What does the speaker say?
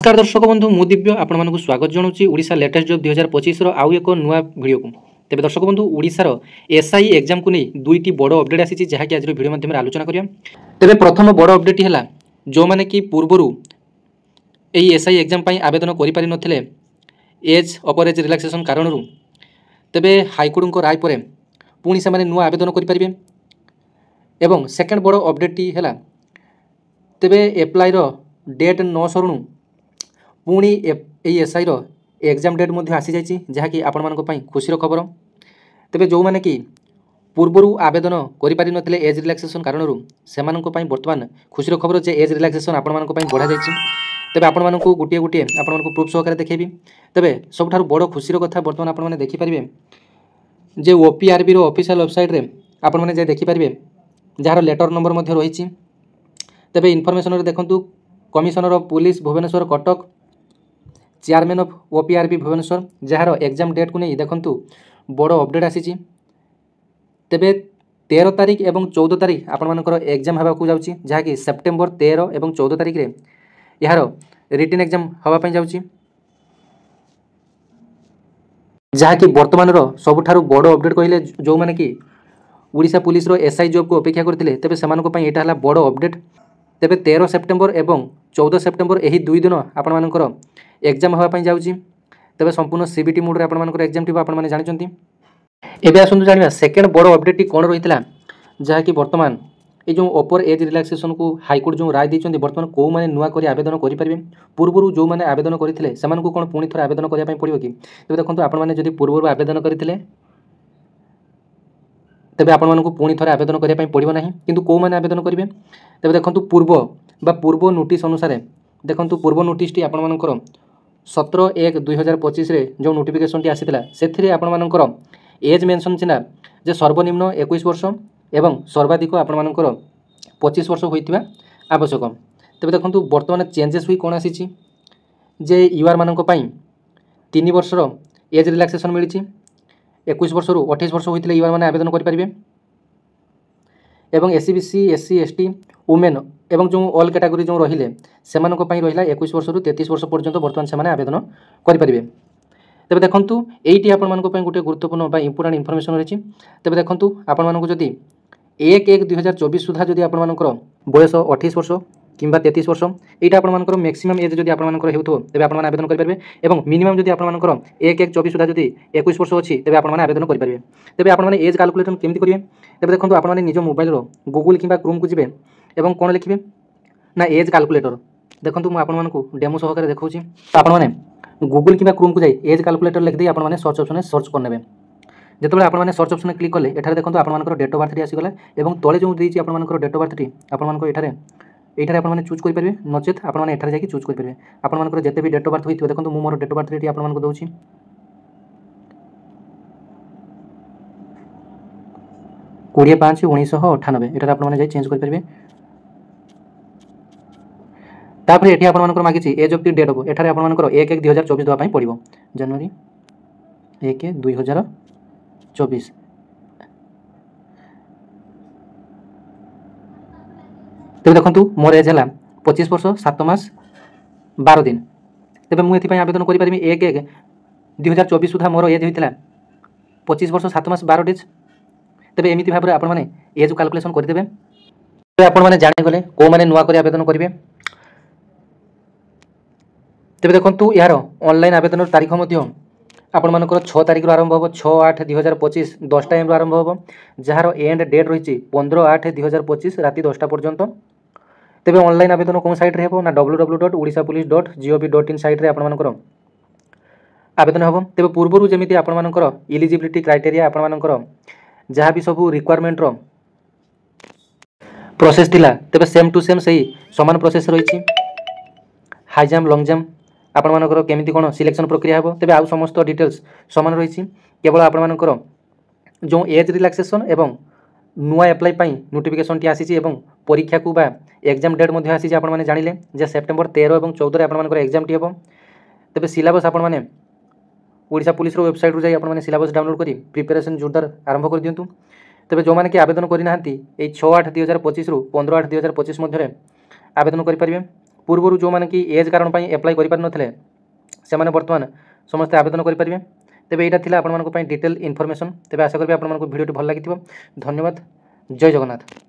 नमस्कार दर्शक बंधु मु दिव्य आपण स्वागत जनाऊँगी ओडिशा लेटेस्ट जॉब 2025 आउ एक नुआ वीडियो को। तेज दर्शक बंधु ओडिशार एसआई एग्जाम को नहीं दुईटी बड़ अपडेट आसी जहाँकि आज वीडियो माध्यम आलोचना करिया। तेज प्रथम बड़ अपडेट है जो मैंने कि पूर्वर यही एसआई एग्जाम आवेदन करें नथिले एज अपर एज रिलैक्सेशन कारण तेबे हाइकोर्ट राय पर पुणी से नुआ आवेदन करें। एवं सेकेंड बड़ अपडेट है तेबे एप्लाईर डेट न सरुणु पुणी यही एसआई एग्जाम डेट आसी जाइए जहाँकि आपण मानक खुशी खबर। तेबे जो मैंने कि पूर्वर आवेदन करें नथिले एज रिलैक्सेशन कारण से बर्तमान खुशी खबर जे एज रिलैक्सेशन आपण मानक बढ़ा जाइए। तेबे आपण मानक गोटे गोटे आपण मानक प्रूफ सहकार देखेबी। तेबे सबुठारु बड़ खुशी कथा बर्तमान आपण माने देखि परिबे जे ओपीआरबी रो ऑफिशियल वेबसाइट रे आपण माने जे देखि परिबे जार लेटर नंबर मध्ये रहिछि। तेबे इनफॉरमेशन रे देखंतु commissioner of police Bhubaneswar Cuttack chairman of OPRB Bhubaneswar जार एग्जाम डेट को नहीं देखंतु बड़ अपडेट आसी। तेबे 13 तारिख एवं 14 तारिख आपण मानकर एग्जाम हवा को जाउछि जहाँकि सेप्टेम्बर 13 एवं 14 तारिख रे यार रिटन एग्जाम हवा जाउछि जहाँकि बर्तमान सबुठारु बड़ अपडेट कहले जो माने कि ओडिशा पुलिस रो एसआई जॉब को अपेक्षा करथिले तेबे सेमानको पई एटा हला बड़ अपडेट। तेबे 13 सेप्टेम्बर एवं 14 सेप्टेम्बर यही दुई दिन आपण मानकर एग्जाम हवा जाउछि। तेबे संपूर्ण सीबीटी मोड रे आपण मानकर एग्जाम टिबा आपण माने जानिचंती। एबे आसंतु जानिबा सेकेंड बड़ अपडेट टी कोन रहितला जहाँकि बर्तमान ये जो अपर एज रिलैक्सेशन को हाइकोर्ट जो राय देइचंती बर्तमान को माने नुआ करी आवेदन करि परिबे। पूर्वरु जो माने आवेदन करिथिले सेमानको कोन पुणी थोर आवेदन करिया पई पड़िबो कि। तेबे देखंतु आपण माने जदि पूर्वरु आवेदन करिथिले तेबे आपण मानको पुणी थोर आवेदन करिया पई पड़िबो नाही किंतु को माने आवेदन करिवे। तेबे देखंतु पूर्व नोटिस अनुसार देखंतु पूर्व नोटिस टी आपण मानकर 17/1/2025 रे जो नोटिफिकेशन टी आसीथिला सेथिरे आपण मानकर एज मेंशन छिना जे सर्वनिम्न 21 वर्ष एवं सर्वाधिक आपण मानकर 25 वर्ष होइतिबा आवश्यक। तेबे देखंतु वर्तमान चेंजेस हुई कोन आसीछि जे यूआर मानक पई 3 वर्षर एज रिलैक्सेशन मिलिछि। 21 वर्ष रु 28 वर्ष होइतिले यूआर माने आवेदन करि परिबे। एवं एससीबीसी एससी एसटी वुमेन एवं जो ऑल कैटेगरी जो रहिले सेमानक पई रहिला 21 वर्ष रु 33 वर्ष पर्यंत बर्तमान से माने आवेदन करि परिबे। तेबे देखंतु एइटी आपण मानक पई गुटे गुरुत्वपूर्ण बा इंपोर्टेंट इनफॉरमेशन रहिछि। तेबे देखंतु आपण मानक जदि 1/1/2024 सुधा जदि आपण मानकर बयस 28 वर्ष किंबा 33 वर्ष एटा आपण मानकर मैक्सिमम एज जदि आपण मानकर हेउथो तेबे आपण माने आवेदन करि परिबे। एवं मिनिमम जदि आपण मानकर 1/1/24 सुधा जदि 21 वर्ष अछि तेबे आपण माने आवेदन करि परिबे। तेबे आपण माने एज कैलकुलेशन केमति करिवे तेबे देखंतु आपण माने निजो मोबाइल रो गूगल किंबा क्रोम को जिवे एवं कोन लिखिबे ना एज कैलकुलेटर। देखंतु मु आपण मानकु डेमो सहकारे देखौछि त आपण माने गूगल किंबा क्रोम को जाई एज कैलकुलेटर लिख दे आपण माने सर्च ऑप्शन में सर्च कर नेबे। जेतबे आपण माने सर्च ऑप्शन क्लिक कले एठारे देखंतु आपण मानकर डेट ऑफ बर्थ टी आसी गला एवं तळे जो देइछि आपण मानकर डेट ऑफ बर्थ टी आपण मानकर एठारे आपण माने चूज करि परिबे नचेत आपण माने एठारे जाकी चूज करि परिबे। आपण मानकर जेते भी डेट ऑफ बर्थ होइथिबो देखंतु मु मोर डेट ऑफ बर्थ टी आपण मानकर दउछि 20/5/1998 एठारे आपण माने जाई चेंज करि परिबे। तापर एठी आपण मानकर मागिछि age of the date of एठारे आपण मानकर 1/1/2024 दवा पई पड़िबो जनवरी 1/2024। तेबे देखंतु मोर एज हला 25 वर्ष 7 मास 12 दिन। तेबे मु एथि पई आवेदन करि परिबे 1/1/2024 सुधा मोर एज होइतिला 25 वर्ष 7 मास 12 डेज। तेबे एमिति भाबरे आपण माने एज कैलकुलेशन करि देबे। तेबे आपण माने जानि गले को माने नुआ करि आवेदन करिवे। तेबे देखंतु यार ऑनलाइन आवेदन तारीख मध्य आपण मानकर 6 तारिख रु आरंभ होबो 6/8/2025 10 टाइम रु आरंभ होबो जार एंड डेट रहिछि 15/8/2025 राति 10 टा पर्यंत। तेबे ऑनलाइन आवेदन कोन साइट रे हेबो ना www.odishapolice.gov.in साइट रे आपण मानकर आवेदन होबो। तेबे पूर्वरु जेमिति आपण मानकर एलिजिबिलिटी क्राइटेरिया आपण मानकर जहाँ भी सब रिक्वायरमेंट रो प्रोसेस थिला तेबे सेम टू सेम सही समान प्रोसेस रहिछि। हाई जंप लॉन्ग जंप आपण मानकर केमिति कोन सिलेक्शन प्रक्रिया हेबो तेबे आ समस्त डिटेल्स समान रहिछि। केवल आपण मानकर जो एज रिलैक्सेशन एवं नुआ अप्लाई पई नोटिफिकेशन टी आसीछि एवं परीक्षा को बा एग्जाम डेट मध्ये आसीछि आपण माने जानिले जे सेप्टेम्बर 13 एवं 14 रे आपण मानकर एग्जाम टी हेबो। तेबे सिलेबस आपण माने ओडिशा पुलिस रो वेबसाइट रु जाई आपण माने सिलेबस डाउनलोड करी प्रिपरेशन जोरदार आरंभ कर दियंतु। तेबे जो माने कि आवेदन करि नाहंती ए 6/8/2025 रु 15/8/2025 मध्ये आवेदन करि परिबे। पूर्व जो मैंने कि एज कारण एप्लाई करें से बर्तमान समस्ते आवेदन करेंगे। तेज यहाँ था आप डिटेल इनफर्मेशन। तेज आशा करी आप भिडियो भल लगी। धन्यवाद। जय जगन्नाथ।